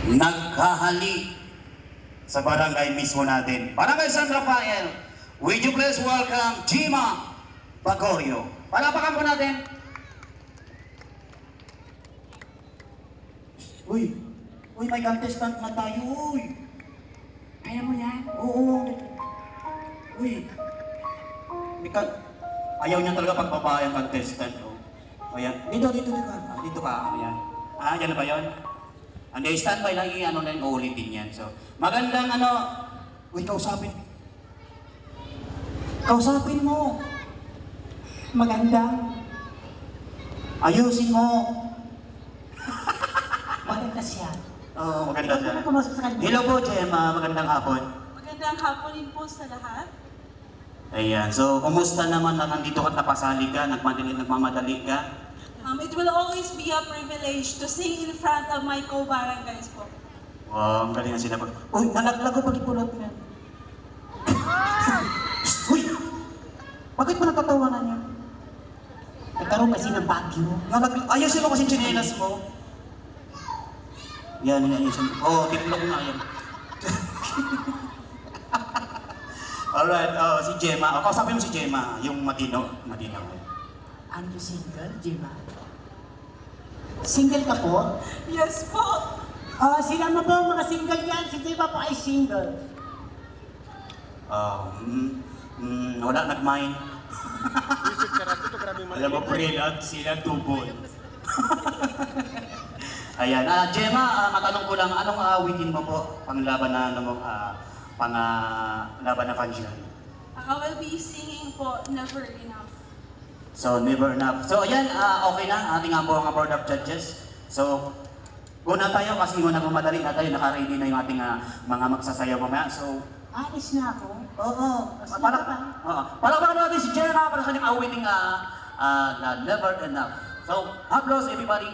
nagkahali sa barangay mismo natin. Barangay San Rafael, would you please welcome Jima Bagorio. Palapakan po natin. Uy, may contestant na tayo, uy. Kaya mo yan? Oo. Uy. Ayaw niya talaga pagbabae ang contestant. Oh. Ayan. Dito ka. Dito ka. Ayan. Yan na ba yun? Hindi, standby lang yung na yung uulitin yan. So, magandang Uy, kausapin. Kausapin mo. Magandang. Ayusin mo. Maganda siya. Oo, maganda siya. Ano pumasok sa kanya? Hello po, Gemma. Magandang hapon. Magandang hapon din po sa lahat. Ayan. So, kumusta naman na nandito ka napasali ka, nagmamadali ka? It will always be a privilege to sing in front of my co-barangays po. Wow, ang galing ang sinabi. Uy, nalaglag ko pag-ipulot niya. Uy! Bakit mo natatawanan niya? Nagkaroon kasi ng bagyo. Ayusin mo kasi chinelas mo. Yan. Oo, titignan ko nga yan. Alright, si Gemma. Kausapin mo si Gemma, yung matino. Are you single, Jima? Single ka po? Yes po! Sila mo po mga single yan. Si Jima po ay single. Wala nag-mind. Alam mo, pre-love sila tubol. Ayan. Gemma, matanong ko lang, anong awitin mo po panglaban na panglaban na function? I will be singing po Never Enough. So, never enough. So, ayan, okay na, ating po ang board of judges. So, go na tayo kasi muna mamadali na tayo, naka-ready na yung ating mga magsasayaw mamaya. So, Alis na ako. oo. Palakpakan natin si Gemma para sa kanyang awiting na Never Enough. So, applause everybody.